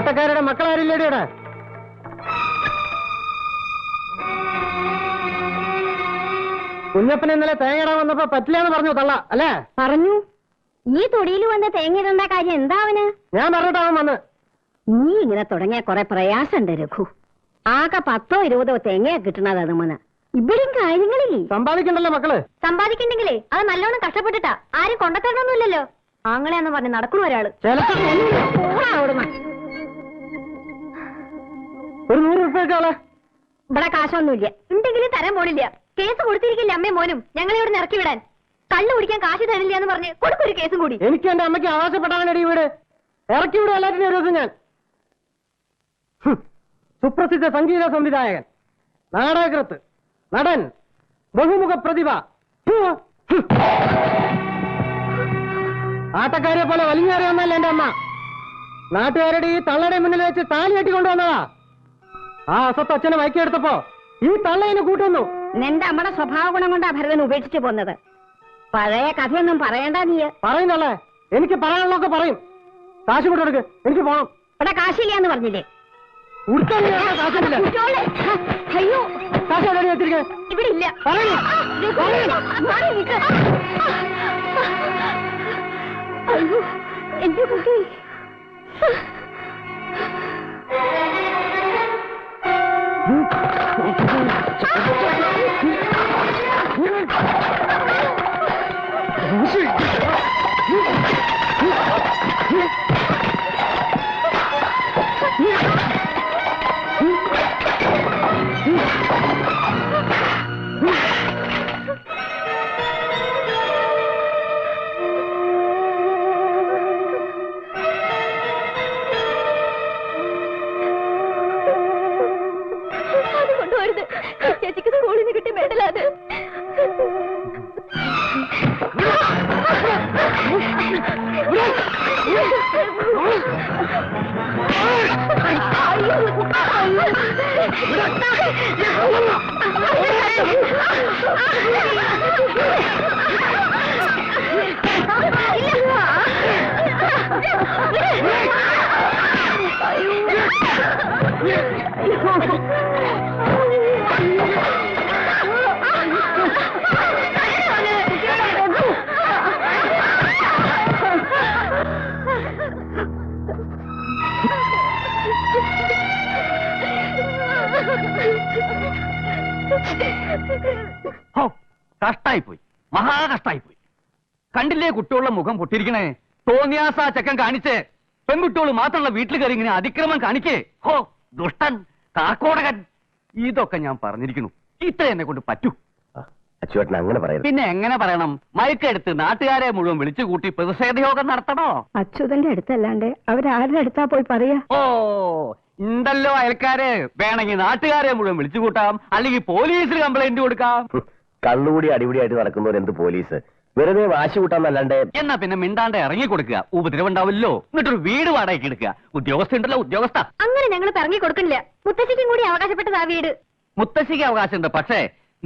ആട്ടക്കാരുടെ മക്കളാരില്ലേടി ഇവിടെ? കുഞ്ഞപ്പൻ ഇന്നലെ തേങ്ങയിടാൻ വന്നപ്പോ പറ്റില്ലെന്ന് പറഞ്ഞു തള്ള അല്ലേ? പറഞ്ഞു. ഈ തൊടിയിൽ വന്ന് തേങ്ങയിടേണ്ട കാര്യം എന്താ അവന്? ഞാൻ പറഞ്ഞിട്ടാവും വന്ന്. നീ ഇങ്ങനെ തുടങ്ങിയ കുറെ പ്രയാസമുണ്ട് രഘു. ആകെ 10-20 തേങ്ങയാ കിട്ടണത്. അതുമന ഇവിടെയും കാര്യങ്ങളില്ലേ? സമ്പാദിക്കണ്ടല്ലോ മക്കള്. സമ്പാദിക്കണ്ടെങ്കിലേ അത് നല്ലോണം കഷ്ടപ്പെട്ടിട്ടാ. ആരും കൊണ്ടത്തരണമെന്നില്ലല്ലോ. ആങ്ങളെന്ന് പറഞ്ഞ് നടക്കണ ഒരാള്. ഒരു 100 രൂപ ഇവിടെ കാശൊന്നുമില്ല. ഉണ്ടെങ്കിലും തരാൻ പോണില്ല. കേസ് കൊടുത്തിരിക്കില്ല അമ്മയും മോനും ഞങ്ങളെ ഇവിടെ ഇറക്കി വിടാൻ. കള്ളു കുടിക്കാൻ കാശ് തരില്ല എന്ന് പറഞ്ഞ് കൊടുക്കൊരു കേസും കൂടി. എനിക്ക് എന്റെ അമ്മയ്ക്ക് ആവശ്യപ്പെട്ടാണ് വീട് ഇറക്കി വിടുക. എല്ലാറ്റിനും ഒരു ദിവസം ഞാൻ. സുപ്രസിദ്ധ സംഗീത സംവിധായകൻ, നാടകകൃത്ത്, നടൻ, ബഹുമുഖ പ്രതിഭ, ആട്ടക്കാരെ പോലെ വലിഞ്ഞേറിയൊന്നല്ല എന്റെ അമ്മ. നാട്ടുകാരുടെ ഈ തള്ളയുടെ മുന്നിൽ വെച്ച് താലി കെട്ടിക്കൊണ്ടുവന്നതാ. ആ അസത്ത് അച്ഛനെ മയക്കിയെടുത്തപ്പോ ഈ തള്ളയിന് കൂട്ടുന്നു. നിന്റെ അമ്മയുടെ സ്വഭാവ ഗുണം കൊണ്ടാ ഭരതൻ ഉപേക്ഷിച്ചു പോന്നത്. പഴയ കഥയൊന്നും പറയണ്ട നീ. പറയുന്നല്ലേ? എനിക്ക് പറയാനുള്ളതൊക്കെ പറയും. കാശ് കൊണ്ടെടുക്ക്, എനിക്ക് പോണം. ഇവിടെ കാശില്ലാന്ന് പറഞ്ഞില്ലേ? അയ്യോ വെച്ചിരിക്കാൻ ഇവിടെ ഇല്ല. അയ്യോ എന്റെ കുട്ടി. ചേച്ചിക്ക് സ്കൂളിൽ നിന്ന് കിട്ടിയ മെഡലാണ്. കഷ്ടായിപ്പോയി, മഹാകഷ്ടായിപ്പോയി. കണ്ടില്ലേ കുട്ടികളുടെ മുഖം പൊട്ടിരിക്കണേ? തോന്നിയാസ ചക്കൻ കാണിച്ച് പെൺകുട്ടികൾ മാത്രമുള്ള വീട്ടിൽ കയറി ഇങ്ങനെ അതിക്രമം കാണിക്കേ. ഹോ ദുഷ്ടൻ, കാക്കോടകൻ. ഇതൊക്കെ ഞാൻ പറഞ്ഞിരിക്കുന്നു. ഇത്ര എന്നെ കൊണ്ട് പറ്റൂ. അച്ചുവേട്ടൻ അങ്ങനെ പറയുന്നത്? പിന്നെ എങ്ങനെ പറയണം? മയക്കെടുത്ത് നാട്ടുകാരെ മുഴുവൻ വിളിച്ചു കൂട്ടി പ്രതിഷേധ യോഗം നടത്തണോ? അച്യുതന്റെ അടുത്തല്ലാണ്ട് അവരാരുടെ അടുത്താ പോയി പറയാ? ഓ ഉണ്ടല്ലോ അയൽക്കാര്. വേണമെങ്കിൽ നാട്ടുകാരെ മുഴുവൻ വിളിച്ചു കൂട്ടാം, അല്ലെങ്കിൽ പോലീസിൽ കംപ്ലൈന്റ് കൊടുക്കാം. കള്ളുകൂടി അടിപിടിയായിട്ട് നടക്കുന്നവർ എന്ത് പോലീസ്? വെറുതെ വാശി കൂട്ടാന്നല്ലാണ്ട്. എന്നാ പിന്നെ മിണ്ടാണ്ട് ഇറങ്ങി കൊടുക്കുക. ഉപദ്രവം ഉണ്ടാവില്ലോ. എന്നിട്ടൊരു വീട് വാടകയ്ക്ക് എടുക്കുക. ഉദ്യോഗസ്ഥ ഉണ്ടല്ലോ, ഉദ്യോഗസ്ഥ. അങ്ങനെ ഞങ്ങൾ ഇറങ്ങി കൊടുക്കണില്ല. മുത്തശ്ശിക്കും കൂടി അവകാശപ്പെട്ടതാ വീട്. മുത്തശ്ശിക്ക് അവകാശമുണ്ട്. പക്ഷേ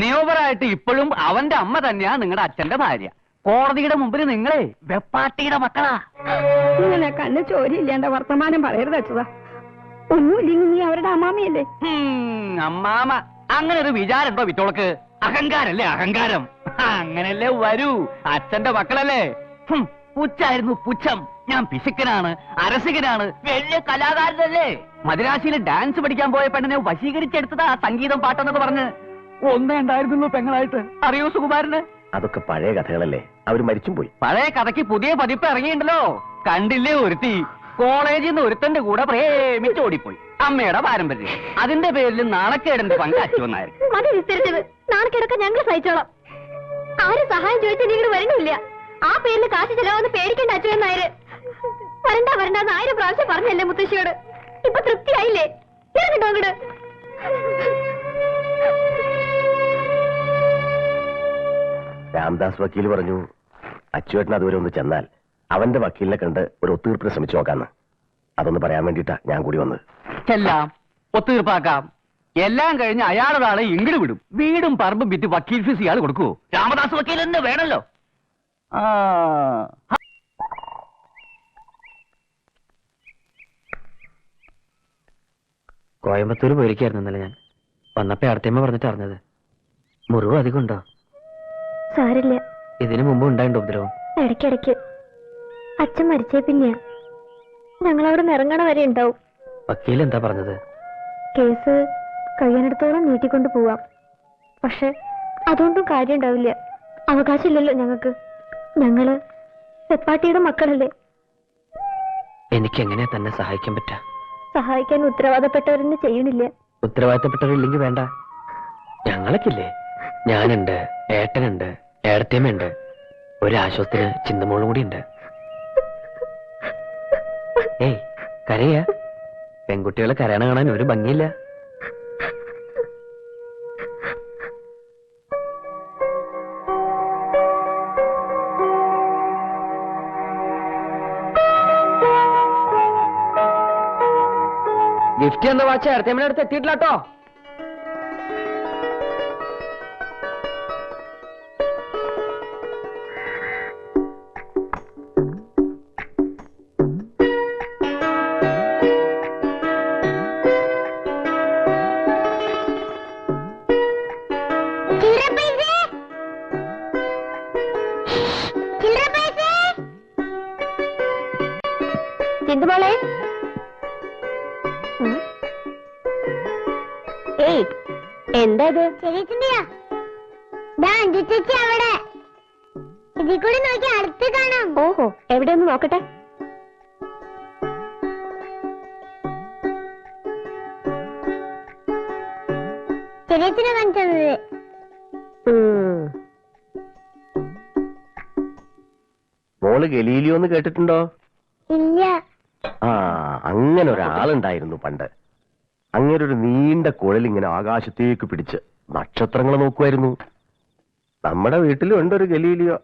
നിയമപരമായിട്ട് ഇപ്പോഴും അവന്റെ അമ്മ തന്നെയാ നിങ്ങളുടെ അച്ഛന്റെ ഭാര്യ. കോടതിയുടെ മുമ്പിൽ നിങ്ങളെ വെപ്പാട്ടിയുടെ മക്കളാ. ഇങ്ങനെ കണ്ണ് ചോരിയില്ലാണ്ട വർത്തമാനം പറയരുത് അച്യുത. ഒന്നുമില്ലെങ്കിൽ നീ അവരുടെ അമ്മാമയല്ലേ? അമ്മാമ അങ്ങനെ ഒരു വിചാരമുണ്ടോ വിറ്റോളക്ക്? അഹങ്കാരല്ലേ അഹങ്കാരം. അങ്ങനല്ലേ വരൂ. അച്ഛന്റെ മക്കളല്ലേ. പുച്ഛായിരുന്നു പുച്ഛം. ഞാൻ പിശുക്കനാണ്, അരസികനാണ്, വലിയ കലാകാരനല്ലേ. മദ്രാശിയിൽ ഡാൻസ് പഠിക്കാൻ പോയ പെണ്ണിനെ വശീകരിച്ചെടുത്തതാ സംഗീതം പാട്ടെന്നൊക്കെ പറഞ്ഞ്. ഒന്നേ ഉണ്ടായിരുന്നുള്ളൂ പെങ്ങളായിട്ട്. അറിയോ സുകുമാരന്? അതൊക്കെ പഴയ കഥകളല്ലേ, അവര് മരിച്ചും പോയി. പഴയ കഥയ്ക്ക് പുതിയ പതിപ്പ് ഇറങ്ങിയിട്ടുണ്ടല്ലോ. കണ്ടില്ലേ ഒരുത്തി കോളേജിൽ നിന്ന് ഒരുത്തന്റെ കൂടെ പ്രേമിച്ചോടിപ്പോയി. അമ്മയുടെ പാരമ്പര്യം. അതിന്റെ പേരിൽ നാണക്കേടിന്റെ പങ്ക് അച്ചുവന്നായിരുന്നു. മതി വിസ്തരിച്ചത്. നാണക്കേടൊക്കെ ഞങ്ങൾ സഹിച്ചോളാം. ആരും സഹായം ചോദിച്ചാൽ നീ ഇവിടെ വരണില്ല. ആ പേരിൽ കാശ് ചെലവെന്ന് പേടിക്കേണ്ട അച്ചുവന്നായര്. വരണ്ട വരണ്ടെന്ന് 1000 പ്രാവശ്യം പറഞ്ഞല്ലേ മുത്തശ്ശിയോട്. ഇപ്പൊ തൃപ്തിയായില്ലേ? ഇറങ്ങിട്ടോ അങ്ങട്. രാംദാസ് വക്കീൽ പറഞ്ഞു അച്ചുവേട്ടൻ അതുവരെ ഒന്ന് ചെന്നാൽ അവന്റെ വക്കീലിനെ കണ്ട് ഒരു ഒത്തുതീർപ്പിന് ശ്രമിച്ചു നോക്കാന്ന്. അതൊന്ന് പറയാൻ വേണ്ടിട്ടാ ഞാൻ കൂടി വന്നത്. ചെല്ലാം, ഒത്തുതീർപ്പാക്കാം. എല്ലാം കഴിഞ്ഞ് അയാളുടെ ആളെ ഇങ്ങട് വിടും. വീടും പറമ്പും വിറ്റ് വക്കീൽ ഫീസ് ഇയാൾ കൊടുക്കുവോ? രാമദാസ് വക്കീൽ തന്നെ വേണല്ലോ. കോയമ്പത്തൂർ പോയിരിക്കായിരുന്നു ഇന്നലെ ഞാൻ. വന്നപ്പോ അടുത്തമ്മ പറഞ്ഞിട്ട് അറിഞ്ഞത്. മുറിവ് അധികം ഉണ്ടോ? സാരില്ല. ഇതിനു മുമ്പ് ഉണ്ടായിട്ടോ ഉപദ്രവം? ഇടയ്ക്കിടയ്ക്ക്. അച്ഛൻ മരിച്ചേ പിന്നെയാ. ഞങ്ങളവിടെ നിറങ്ങണ വരെ ഉണ്ടാവും. വക്കീൽ എന്താ പറഞ്ഞത്? കേസ് കഴിയാനിടത്തോളം നീട്ടിക്കൊണ്ട് പോവാം. പക്ഷെ അതുകൊണ്ടും കാര്യം ഉണ്ടാവില്ല. അവകാശമില്ലല്ലോ ഞങ്ങൾക്ക്. ഞങ്ങള് സെപ്പാട്ടിയുടെ മക്കളല്ലേ. എനിക്ക് എങ്ങനെയാ തന്നെ സഹായിക്കാൻ പറ്റാ? സഹായിക്കാൻ ഉത്തരവാദപ്പെട്ടവരെന്നെ ചെയ്യണില്ല. ഉത്തരവാദിത്തപ്പെട്ടവരില്ലെങ്കിൽ വേണ്ട. ഞങ്ങളൊക്കില്ലേ? ഞാനുണ്ട്, ഏട്ടനുണ്ട്, ഏടത്തിയമ്മയുണ്ട്. ഒരാശ്വാസത്തിന് ചിന്തമോളും കൂടി ഉണ്ട്. ഏയ് കരയാ? പെൺകുട്ടികളെ കരയണ കാണാൻ ഒരു ഭംഗിയില്ല. ഗിഫ്റ്റ് എന്ന വാച്ച് ഏടത്തിയമ്മയുടെ അടുത്ത് എത്തിയിട്ടില്ലാട്ടോ. ചിന്തുമോളെ, ഏയ് എന്താ ഇത്? ചേച്ചി അവിടെ ഇതിൽ കൂടി നോക്കി അടുത്ത് കാണാം. ഓഹോ, എവിടെ ഒന്ന് നോക്കട്ടെ. ചെറിയച്ഛനെ കാണിച്ചത്. മോള് ഗലീലിയോ എന്ന് കേട്ടിട്ടുണ്ടോ? ഇല്ല. ആ, അങ്ങനെ ഒരാളുണ്ടായിരുന്നു പണ്ട്. അങ്ങനെ ഒരു നീണ്ട കുഴൽ ഇങ്ങനെ ആകാശത്തേക്ക് പിടിച്ച് നക്ഷത്രങ്ങൾ നോക്കുമായിരുന്നു. നമ്മുടെ വീട്ടിലും ഉണ്ട് ഒരു ഗലീലിയോ.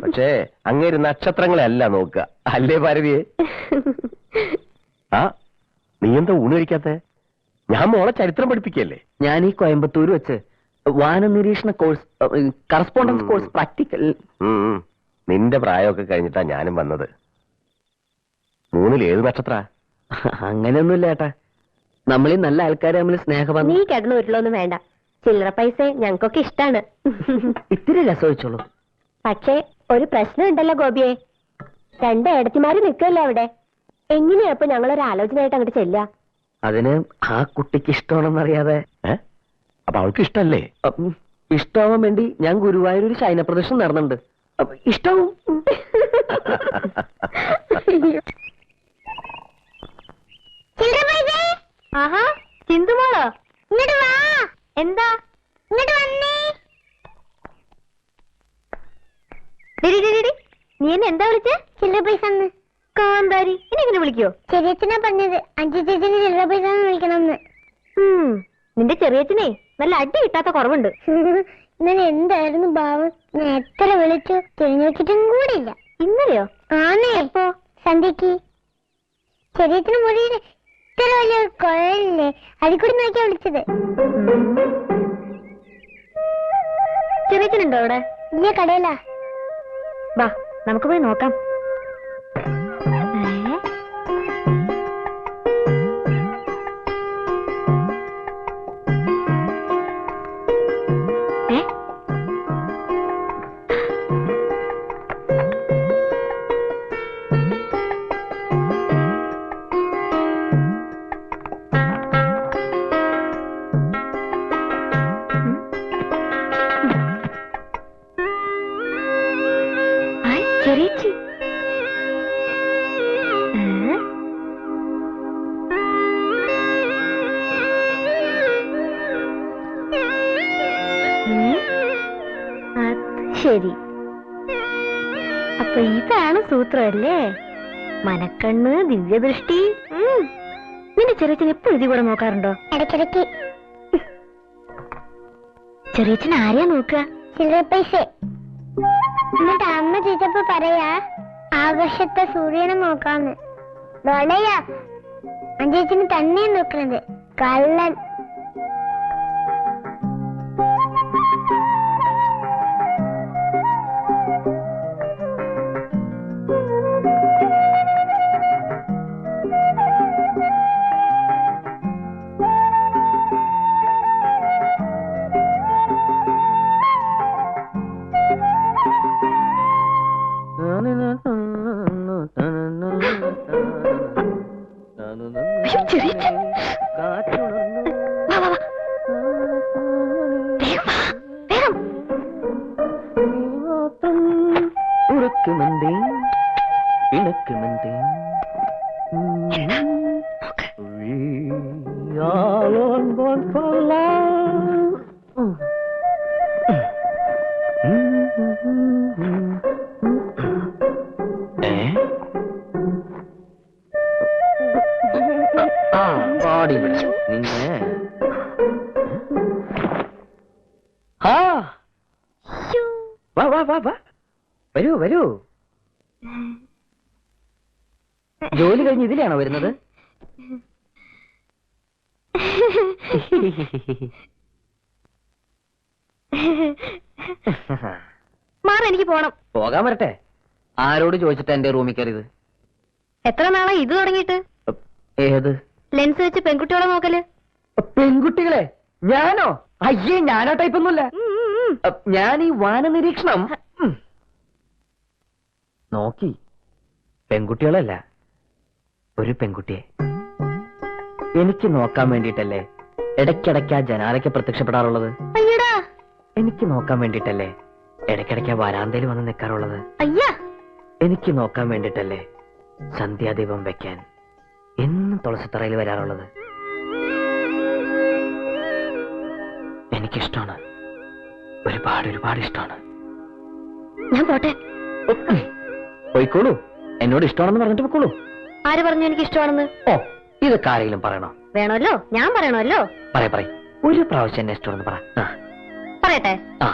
പക്ഷേ അങ്ങേര് നക്ഷത്രങ്ങളെ അല്ല നോക്കുക, അല്ലേ പാർവതിയെ? ആ, നീ എന്താ ഊണ് കഴിക്കാത്തെ? ഞാൻ മോളെ ചരിത്രം പഠിപ്പിക്കല്ലേ. ഞാൻ ഈ കോയമ്പത്തൂർ വെച്ച് വാന നിരീക്ഷണ കോഴ്സ്, കറസ്പോണ്ടൻസ് കോഴ്സ് പ്രാക്ടിക്കൽ. നിന്റെ പ്രായമൊക്കെ കഴിഞ്ഞിട്ടാ ഞാനും വന്നത്. 3-ൽ ഏത് നക്ഷത്ര? അങ്ങനെയൊന്നുമില്ല ഏട്ടാ. നമ്മൾ ഈ നല്ല ആൾക്കാരെ തമ്മിൽ സ്നേഹം. നീ കിടന്നു ഉരുളൊന്നും വേണ്ട. ചില്ലറ പൈസ ഞങ്ങൾക്കൊക്കെ ഇഷ്ടാണ്. ഇത്തിരി രസമൊഴിച്ചോളൂ. പക്ഷേ ഒരു പ്രശ്നം ഉണ്ടല്ലോ ഗോപിയെ. 2 ഏടത്തിമാര് നിൽക്കല്ലോ അവിടെ. എങ്ങനെയാ ഇപ്പൊ ഞങ്ങളൊരു ആലോചനയായിട്ട് അങ്ങോട്ട് ചെല്ലുക? അതിന് ആ കുട്ടിക്ക് ഇഷ്ടമാണെന്നറിയാതെ. അപ്പൊ അവൾക്ക് ഇഷ്ടല്ലേ? ഇഷ്ടമാവാൻ വേണ്ടി ഞാൻ ഗുരുവായൂർ ഒരു ശയന പ്രദർശനം നടന്നുണ്ട്. ഇഷ്ടവും. ആഹാ, ചിന്തുമോളോ, ഇങ്ങോട്ട് വാ. എന്താ? ഇങ്ങോട്ട് വന്നേ. നീ എന്നെ എന്താ വിളിച്ചേ? ചില്ലറ പൈസ കാന്താരി. ഇനി എങ്ങനെ വിളിക്കോ? ചെറിയച്ഛനാ പറഞ്ഞത് അഞ്ചു ചേച്ചിന് ചില്ലറ പൈസ വിളിക്കണമെന്ന്. നിന്റെ ചെറിയച്ഛനെ നല്ല അടി കിട്ടാത്ത കുറവുണ്ട്. ഇന്നലെ എന്തായിരുന്നു ഭാവം? ഞാൻ എത്ര വിളിച്ചു, തിരിഞ്ഞു നോക്കിയിട്ടും കൂടിയില്ല. ഇന്നലെയോ? ആണേ. എപ്പോ? സന്ധ്യക്ക്. ചെറിയച്ഛന് മുറിയിൽ ഇത്ര വലിയ കുഴലില്ലേ, അതിൽ കൂടി നോക്കിയാ വിളിച്ചത്. ചെറിയച്ഛനുണ്ടോ അവിടെ? ഇല്ല, കടയിലാ. വാ, നമുക്ക് പോയി നോക്കാം. ചെറിയച്ചി, ശരി. അപ്പൊ ഇതാണ് സൂത്രമല്ലേ? മനക്കണ്ണ്, ദിവ്യദൃഷ്ടി. നിന്റെ ചെറിയച്ഛൻ എപ്പോഴും ഇതിൽ കൂടെ നോക്കാറുണ്ടോ? ഇടയ്ക്കിടയ്ക്ക്. ചെറിയച്ഛൻ ആരെയാ നോക്കുക? ചില്ലറ പൈസ. എന്നിട്ട് അമ്മ ചോദിച്ചപ്പോ പറയാ ആകാശത്തെ സൂര്യനെ നോക്കാന്ന്. വളയാ അഞ്ചേച്ചിന് തന്നെ നോക്കണത്. കള്ളൻ. അയ്യോ, ചെറിയച്ഛൻ. വാ, വാ, വാ. വേഗം വാ, വേഗം. ഉറക്കുമെന്തേ ഇണക്കുമെന്തേ എന്താ? നോക്ക്. പാടി പിടിച്ചു നിന്നെ. ആ ശ്ശോ. വാ വാ വാ വാ വരൂ വരൂ. ജോലി കഴിഞ്ഞ് ഇതിലാണോ വരുന്നത്? മാറ, എനിക്ക് പോണം. പോകാൻ വരട്ടെ. ആരോട് ചോദിച്ചിട്ടാ എന്റെ റൂമിൽ കയറിയത്? എത്ര നാളാ ഇത് തുടങ്ങിയിട്ട്? ഏത് ലെൻസ് വെച്ച് പെൺകുട്ടികളെ നോക്കല്? പെൺകുട്ടികളെ? ഞാനോ? അയ്യേ, ഞാനാ ടൈപ്പൊന്നുമില്ല. ഉം, ഉം, ഉം. ഞാൻ ഈ വാന നിരീക്ഷണം നോക്കി. പെൺകുട്ടികളല്ല, ഒരു പെൺകുട്ടിയെ എനിക്ക് നോക്കാൻ വേണ്ടിട്ടല്ലേ ഇടയ്ക്കിടയ്ക്ക് ആ ജനാലയ്ക്ക് പ്രത്യക്ഷപ്പെടാറുള്ളത്. അയ്യടാ. എനിക്ക് നോക്കാൻ വേണ്ടിട്ടല്ലേ ഇടയ്ക്കിടയ്ക്ക് ആ വരാന്തയിൽ വന്ന് നിൽക്കാറുള്ളത്. അയ്യാ. എനിക്ക് നോക്കാൻ വേണ്ടിട്ടല്ലേ സന്ധ്യാദീപം വെക്കാൻ എന്നും തുളസിത്തറയിൽ വരാറുള്ളത്. എനിക്കിഷ്ടമാണ്, ഒരുപാട് ഒരുപാട് ഇഷ്ടമാണ്. ഞാൻ പോട്ടെ. പോയിക്കോളൂ, എന്നോട് ഇഷ്ടമാണെന്ന് പറഞ്ഞിട്ട് പോയിക്കോളൂ. ആര് പറഞ്ഞു എനിക്ക് ഇഷ്ടമാണെന്ന്? ഓ, ഇതൊക്കെ ആരെങ്കിലും പറയണോ? വേണമല്ലോ, ഞാൻ പറയണമല്ലോ. പറയ ഒരു പ്രാവശ്യം എന്നെ ഇഷ്ടമാണെന്ന് പറ. പറയട്ടെ. ആ,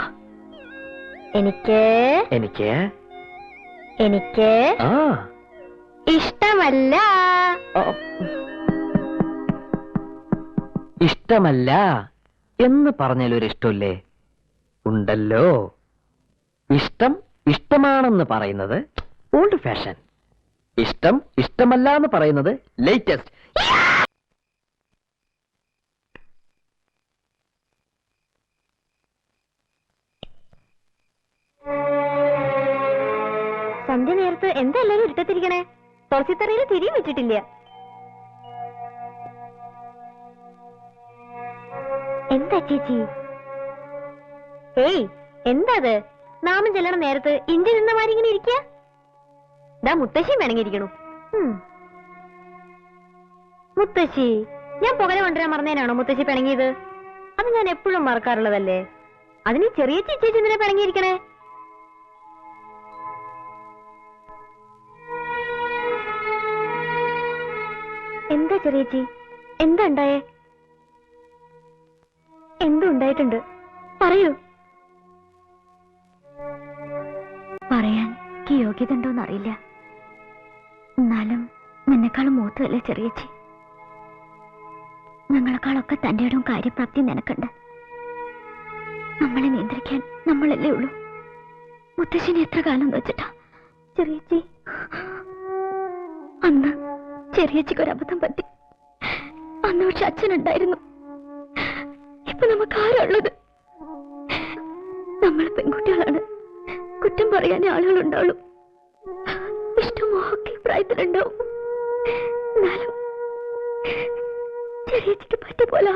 എനിക്ക് എനിക്ക് എനിക്ക് ആ ഇഷ്ടമല്ല. ഇഷ്ടമല്ല എന്ന് പറഞ്ഞാലൊരു ഇഷ്ടമില്ലേ? ഉണ്ടല്ലോ. ഇഷ്ടം ഇഷ്ടമാണെന്ന് പറയുന്നത് ഓൾഡ് ഫാഷൻ, ഇഷ്ടം ഇഷ്ടമല്ല എന്ന് പറയുന്നത് ലേറ്റസ്റ്റ്. സന്ധ്യ നേരത്ത് എന്താ എല്ലാരും ഇരുട്ടത്തിരിക്കണേ? തുളസിത്തറയിൽ തിരിയും വെച്ചിട്ടില്ല. എന്താ ചേച്ചി? ഏയ്, എന്താ അത്? നാമം ചെല്ലണ നേരത്ത് ഇഞ്ചി നിന്നമാരി ഇങ്ങനെ ഇരിക്കുക. ദാ മുത്തശ്ശി വേണമെങ്കിരിക്കണു. മുത്തശ്ശി, ഞാൻ പുകല കൊണ്ടുവരാൻ മറന്നേനാണോ മുത്തശ്ശി പിണങ്ങിയത്? അത് ഞാൻ എപ്പോഴും മറക്കാറുള്ളതല്ലേ. അതിന് ചെറിയ ചേച്ചി എന്തിനാ പിണങ്ങിയിരിക്കണേ? എന്താ ചെറിയേച്ചി, എന്താ ഉണ്ടായേ? എന്തുണ്ടായിട്ടുണ്ട്? പറയൂ. പറയാൻ എനിക്ക് യോഗ്യത ഉണ്ടോന്ന് അറിയില്ല. എന്നാലും നിന്നെക്കാളും മൂത്തതല്ലേ ചെറിയേച്ചി. ഞങ്ങളെക്കാളൊക്കെ തന്റെ ഇടവും കാര്യപ്രാപ്തി നിനക്കുണ്ട്. നമ്മളെ നിയന്ത്രിക്കാൻ നമ്മളല്ലേ ഉള്ളൂ. മുത്തശ്ശിനെ എത്ര കാലം വെച്ചിട്ടാ ചെറിയേച്ചി? അന്ന് ചെറിയേച്ചിക്ക് ഒരു അബദ്ധം പറ്റി. അന്ന് പക്ഷെ അച്ഛനുണ്ടായിരുന്നു. ഇപ്പൊ നമുക്ക് ആരുള്ളത്? നമ്മൾ പെൺകുട്ടികളാണ്, കുറ്റം പറയാനേ ആളുകളുണ്ടാവുള്ളൂ. ഇഷ്ടമൊക്കെ പ്രായത്തിലുണ്ടാവും. എന്നാലും ചെറിയേച്ചിക്ക് പറ്റിയ പോലെ